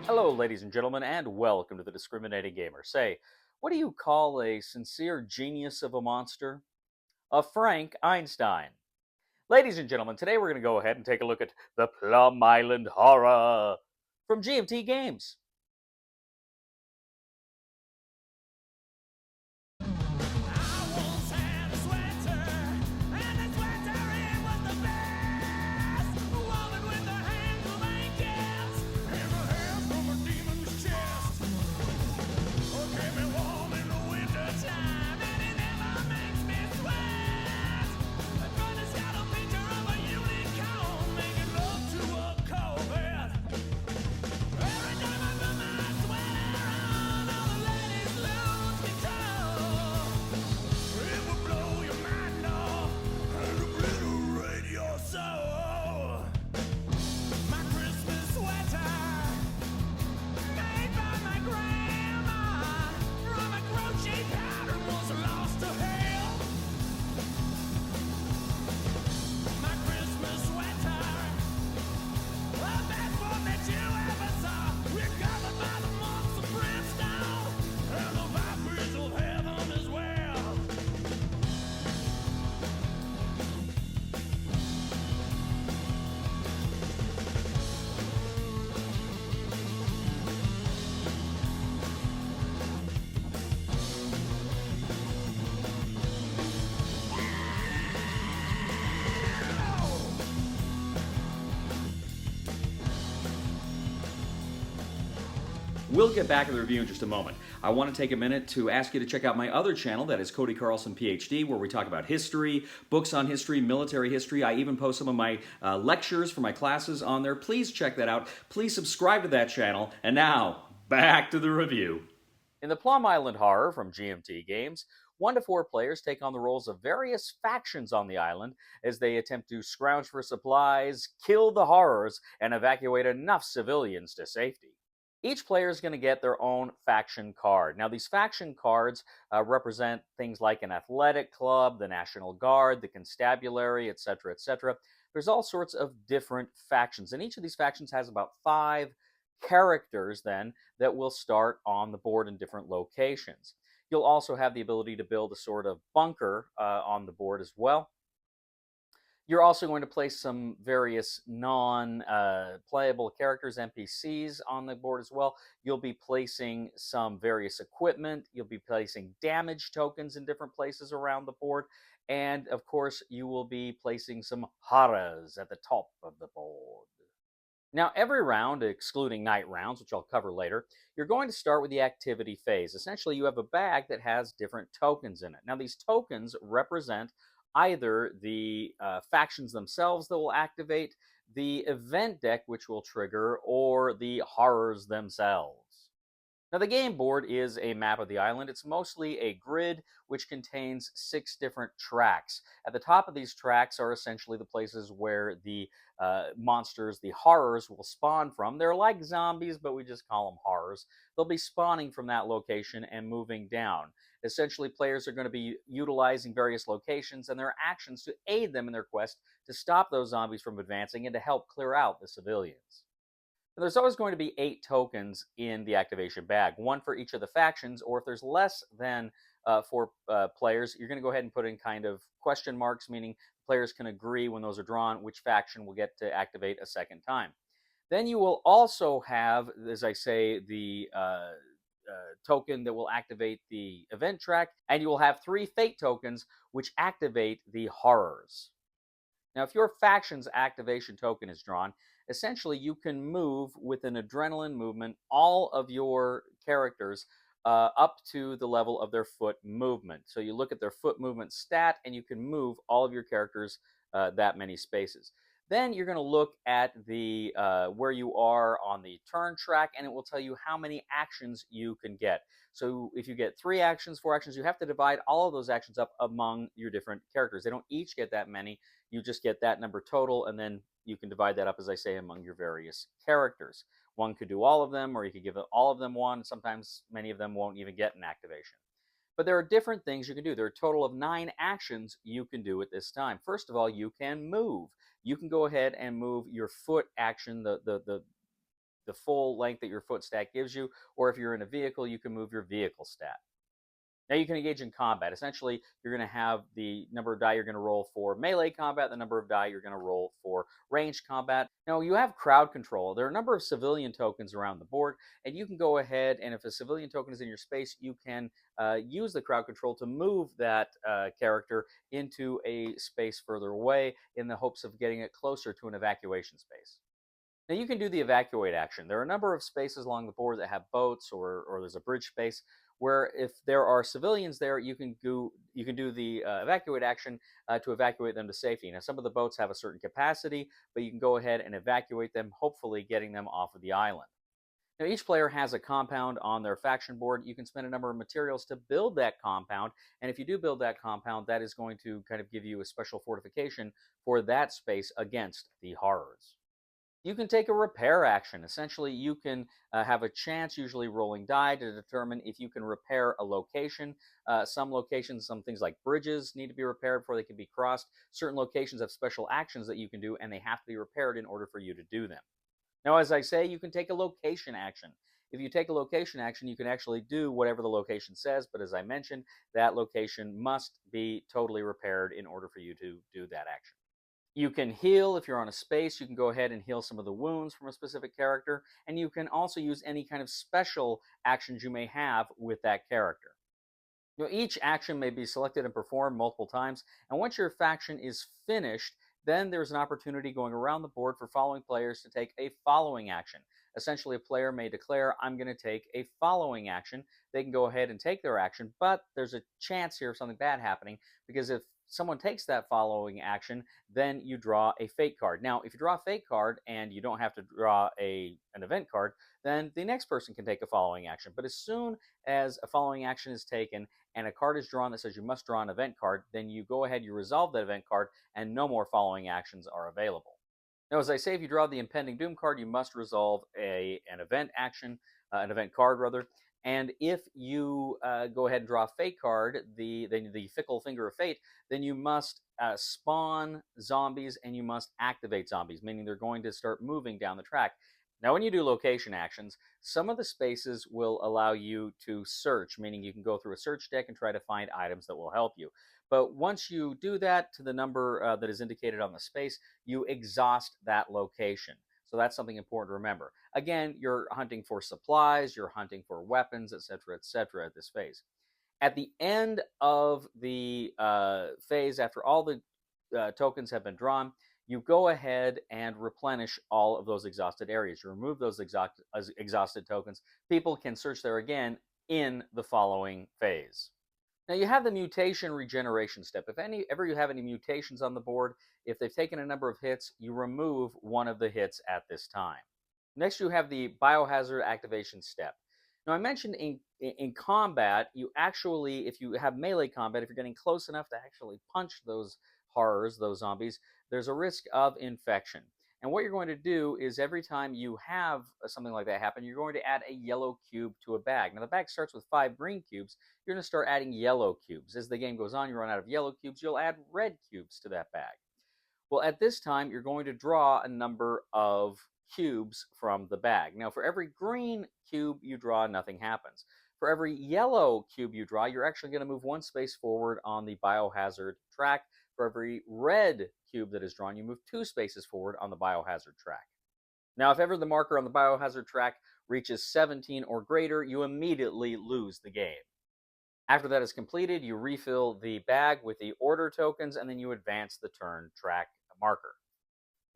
Hello, ladies and gentlemen, and welcome to the Discriminating Gamer. Say, what do you call a sincere genius of a monster? A Frank Einstein. Ladies and gentlemen, today we're going to go ahead and take a look at the Plum Island Horror from GMT Games. We'll get back to the review in just a moment. I want to take a minute to ask you to check out my other channel, that is Cody Carlson PhD, where we talk about history, books on history, military history. I even post some of my lectures for my classes on there. Please check that out. Please subscribe to that channel. And now, back to the review. In the Plum Island Horror from GMT Games, 1 to 4 players take on the roles of various factions on the island as they attempt to scrounge for supplies, kill the horrors, and evacuate enough civilians to safety. Each player is going to get their own faction card. Now, these faction cards represent things like an athletic club, the National Guard, the Constabulary, etc., etc. There's all sorts of different factions, and each of these factions has about 5 characters then that will start on the board in different locations. You'll also have the ability to build a sort of bunker on the board as well. You're also going to place some various non-playable characters, NPCs, on the board as well. You'll be placing some various equipment. You'll be placing damage tokens in different places around the board. And, of course, you will be placing some horrors at the top of the board. Now, every round, excluding night rounds, which I'll cover later, you're going to start with the activity phase. Essentially, you have a bag that has different tokens in it. Now, these tokens represent either the factions themselves that will activate, the event deck which will trigger, or the horrors themselves. Now, the game board is a map of the island. It's mostly a grid which contains 6 different tracks. At the top of these tracks are essentially the places where the monsters, the horrors, will spawn from. They're like zombies, but we just call them horrors. They'll be spawning from that location and moving down. Essentially, players are going to be utilizing various locations and their actions to aid them in their quest to stop those zombies from advancing and to help clear out the civilians. And there's always going to be 8 tokens in the activation bag, 1 for each of the factions, or if there's less than 4 players, you're going to go ahead and put in kind of question marks, meaning players can agree when those are drawn which faction will get to activate a second time. Then you will also have, as I say, the token that will activate the event track, and you will have 3 fate tokens which activate the horrors. Now, if your faction's activation token is drawn, essentially you can move with an adrenaline movement all of your characters up to the level of their foot movement. So you look at their foot movement stat, and you can move all of your characters that many spaces. Then you're going to look at the where you are on the turn track, and it will tell you how many actions you can get. So if you get 3 actions, 4 actions, you have to divide all of those actions up among your different characters. They don't each get that many. You just get that number total, and then you can divide that up, as I say, among your various characters. One could do all of them, or you could give all of them one. Sometimes many of them won't even get an activation. But there are different things you can do. There are a total of 9 actions you can do at this time. First of all, you can move. You can go ahead and move your foot action, the the full length that your foot stat gives you, or if you're in a vehicle, you can move your vehicle stat. Now you can engage in combat. Essentially, you're going to have the number of die you're going to roll for melee combat, the number of die you're going to roll for ranged combat. Now you have crowd control. There are a number of civilian tokens around the board, and you can go ahead and if a civilian token is in your space, you can use the crowd control to move that character into a space further away in the hopes of getting it closer to an evacuation space. Now you can do the evacuate action. There are a number of spaces along the board that have boats or there's a bridge space where if there are civilians there, you can do the evacuate action to evacuate them to safety. Now some of the boats have a certain capacity, but you can go ahead and evacuate them, hopefully getting them off of the island. Now, each player has a compound on their faction board. You can spend a number of materials to build that compound. And if you do build that compound, that is going to kind of give you a special fortification for that space against the horrors. You can take a repair action. Essentially, you can have a chance, usually rolling die, to determine if you can repair a location. Some locations, some things like bridges need to be repaired before they can be crossed. Certain locations have special actions that you can do, and they have to be repaired in order for you to do them. Now, as I say, you can take a location action. If you take a location action, you can actually do whatever the location says, but as I mentioned, that location must be totally repaired in order for you to do that action. You can heal if you're on a space. You can go ahead and heal some of the wounds from a specific character, and you can also use any kind of special actions you may have with that character. Each action may be selected and performed multiple times, and once your faction is finished, then there's an opportunity going around the board for following players to take a following action. Essentially, a player may declare, I'm going to take a following action. They can go ahead and take their action, but there's a chance here of something bad happening, because if someone takes that following action, then you draw a fate card. Now, if you draw a fate card and you don't have to draw an event card, then the next person can take a following action. But as soon as a following action is taken and a card is drawn that says you must draw an event card, then you go ahead, you resolve that event card, and no more following actions are available. Now, as I say, if you draw the impending doom card, you must resolve an event action, an event card rather. And if you go ahead and draw a fate card, the fickle finger of fate, then you must spawn zombies and you must activate zombies, meaning they're going to start moving down the track. Now, when you do location actions, some of the spaces will allow you to search, meaning you can go through a search deck and try to find items that will help you. But once you do that to the number that is indicated on the space, you exhaust that location. So that's something important to remember. Again, you're hunting for supplies, you're hunting for weapons, etc., at this phase. At the end of the phase, after all the tokens have been drawn, you go ahead and replenish all of those exhausted areas. You remove those exhausted tokens. People can search there again in the following phase. Now you have the mutation regeneration step. If ever you have any mutations on the board, if they've taken a number of hits, you remove one of the hits at this time. Next, you have the biohazard activation step. Now I mentioned in combat, you actually, if you have melee combat, if you're getting close enough to actually punch those horrors, those zombies, there's a risk of infection. And what you're going to do is every time you have something like that happen, you're going to add a yellow cube to a bag. Now the bag starts with 5 green cubes. You're going to start adding yellow cubes. As the game goes on, you run out of yellow cubes, you'll add red cubes to that bag. Well, at this time, you're going to draw a number of cubes from the bag. Now, for every green cube you draw, nothing happens. For every yellow cube you draw, you're actually going to move 1 space forward on the biohazard track. For every red cube that is drawn, you move 2 spaces forward on the biohazard track. Now, if ever the marker on the biohazard track reaches 17 or greater, you immediately lose the game. After that is completed, you refill the bag with the order tokens, and then you advance the turn track marker.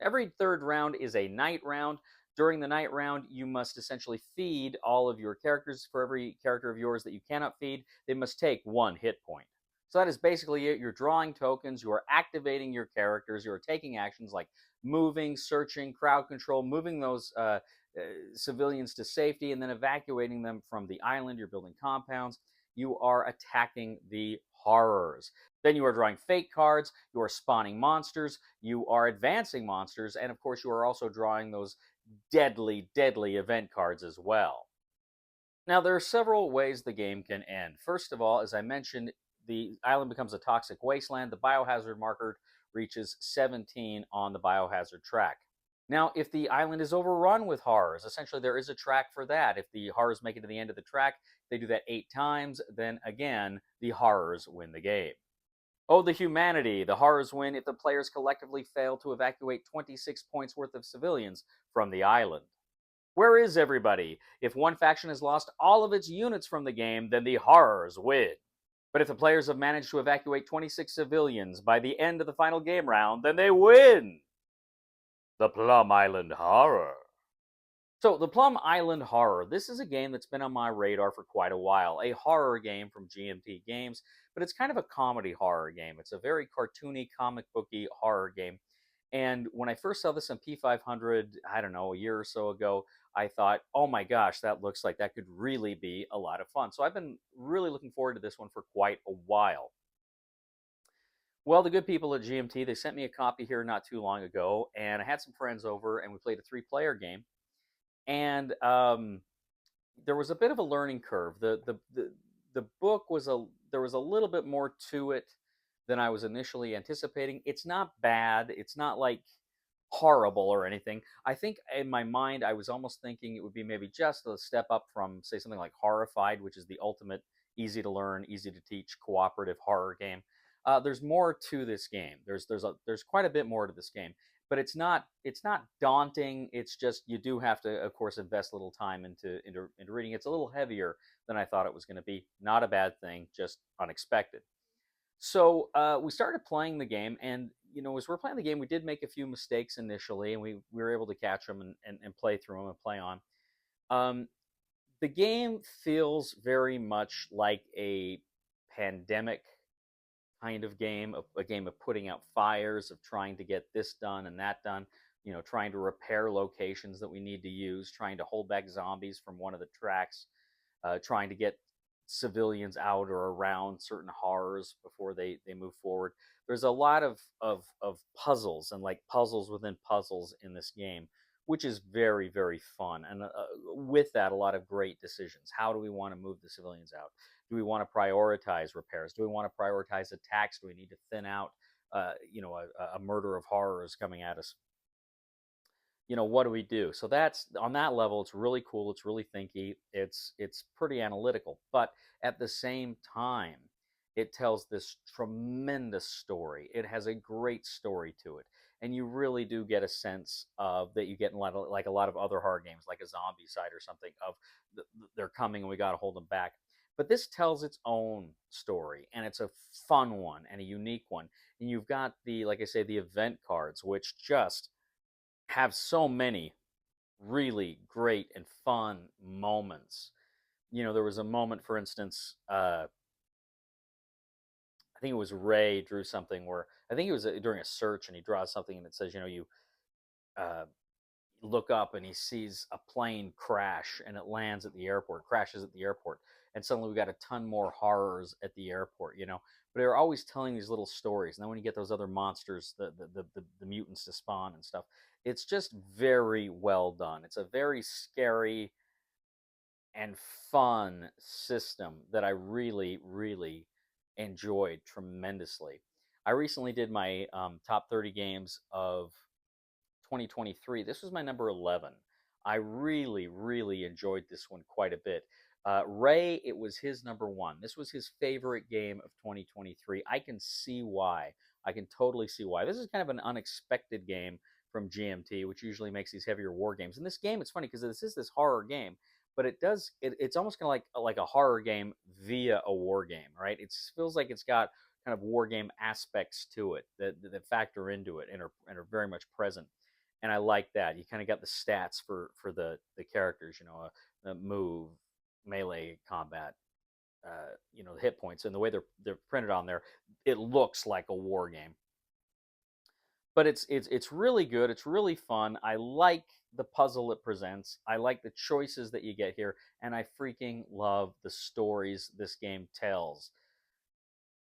Every third round is a night round. During the night round, you must essentially feed all of your characters. For every character of yours that you cannot feed, they must take 1 hit point. So that is basically it. You're drawing tokens, you are activating your characters, you are taking actions like moving, searching, crowd control, moving those civilians to safety, and then evacuating them from the island. You're building compounds. You are attacking the horrors. Then you are drawing fate cards, you are spawning monsters, you are advancing monsters, and of course you are also drawing those deadly, deadly event cards as well. Now, there are several ways the game can end. First of all, as I mentioned, the island becomes a toxic wasteland. The biohazard marker reaches 17 on the biohazard track. Now, if the island is overrun with horrors, essentially there is a track for that. If the horrors make it to the end of the track, they do that 8 times, then again, the horrors win the game. Oh, the humanity! The horrors win if the players collectively fail to evacuate 26 points worth of civilians from the island. Where is everybody? If one faction has lost all of its units from the game, then the horrors win. But if the players have managed to evacuate 26 civilians by the end of the final game round, then they win. The Plum Island Horror. So, the Plum Island Horror. This is a game that's been on my radar for quite a while. A horror game from GMT Games, but it's kind of a comedy horror game. It's a very cartoony, comic booky horror game. And when I first saw this on P500, I don't know, a year or so ago, I thought, oh my gosh, that looks like that could really be a lot of fun. So I've been really looking forward to this one for quite a while. Well, the good people at GMT, they sent me a copy here not too long ago, and I had some friends over, and we played a three-player game. And there was a bit of a learning curve. The book was there was a little bit more to it than I was initially anticipating. It's not bad. It's not like horrible or anything. I think in my mind I was almost thinking it would be maybe just a step up from say something like Horrified, which is the ultimate easy to learn, easy to teach cooperative horror game. There's more to this game. There's quite a bit more to this game, but it's not daunting. It's just you do have to, of course, invest a little time into reading. It's a little heavier than I thought it was going to be. Not a bad thing, just unexpected. So we started playing the game, and as we're playing the game, we did make a few mistakes initially, and we were able to catch them and play through them and play on. Um, the game feels very much like a pandemic kind of game, a game of putting out fires, of trying to get this done and that done, trying to repair locations that we need to use, trying to hold back zombies from one of the tracks, trying to get civilians out or around certain horrors before they move forward. There's a lot of puzzles and like puzzles within puzzles in this game, which is very, very fun. And with that, a lot of great decisions. How do we want to move the civilians out? Do we want to prioritize repairs? Do we want to prioritize attacks? Do we need to thin out, a murder of horrors coming at us? What do we do? So that's on that level. It's really cool. It's really thinky. It's pretty analytical, but at the same time, it tells this tremendous story. It has a great story to it, and you really do get a sense of that you get in like a lot of other horror games, like a Zombie Side or something. Of they're coming and we got to hold them back. But this tells its own story, and it's a fun one and a unique one. And you've got like I say, the event cards, which just have so many really great and fun moments. There was a moment, for instance, I think it was Ray drew something where I think it was during a search, and he draws something and it says, you uh, look up and he sees a plane crash and it lands at the airport, crashes at the airport, and suddenly we got a ton more horrors at the airport. But they're always telling these little stories, and then when you get those other monsters, the mutants to spawn and stuff, it's just very well done. It's a very scary and fun system that I really, really enjoyed tremendously. I recently did my top 30 games of 2023. This was my number 11. I really, really enjoyed this one quite a bit. Ray, it was his number one. This was his favorite game of 2023. I can see why. I can totally see why. This is kind of an unexpected game from GMT, which usually makes these heavier war games. In this game, it's funny because this is this horror game, but it's almost kind of like a horror game via a war game, right? It feels like it's got kind of war game aspects to it that factor into it and are very much present, and I like that. You kind of got the stats for the characters, move, melee combat, the hit points, and the way they're printed on there, it looks like a war game. But it's really good. It's really fun. I like the puzzle it presents. I like the choices that you get here, and I freaking love the stories this game tells.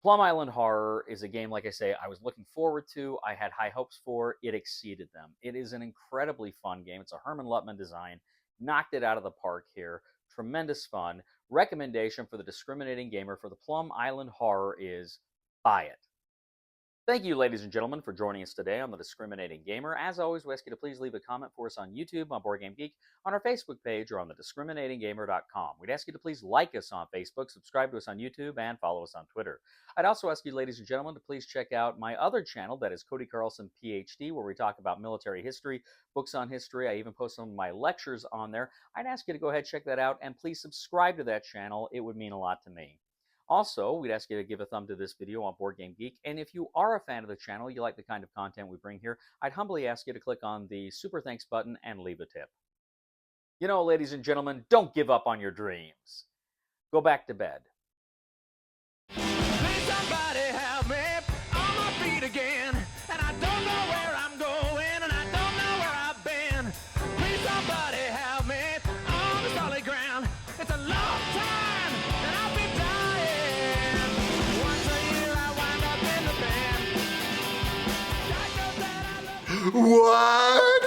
Plum Island Horror is a game, like I say, I was looking forward to. I had high hopes for. It exceeded them. It is an incredibly fun game. It's a Herman Lutman design. Knocked it out of the park here. Tremendous fun. Recommendation for the discriminating gamer for the Plum Island Horror is buy it. Thank you, ladies and gentlemen, for joining us today on The Discriminating Gamer. As always, we ask you to please leave a comment for us on YouTube, on Board Game Geek, on our Facebook page, or on thediscriminatinggamer.com. We'd ask you to please like us on Facebook, subscribe to us on YouTube, and follow us on Twitter. I'd also ask you, ladies and gentlemen, to please check out my other channel, that is Cody Carlson PhD, where we talk about military history, books on history. I even post some of my lectures on there. I'd ask you to go ahead and check that out, and please subscribe to that channel. It would mean a lot to me. Also, we'd ask you to give a thumb to this video on Board Game Geek, and if you are a fan of the channel, you like the kind of content we bring here, I'd humbly ask you to click on the Super Thanks button and leave a tip. You know, ladies and gentlemen, don't give up on your dreams. Go back to bed. Please somebody help me on my feet again, and I don't know where I'm going, and I don't know where I've been. Please somebody help me on the solid ground. It's a long time, and I'll be dying. Once a year I wind up in the band. God knows that I love What?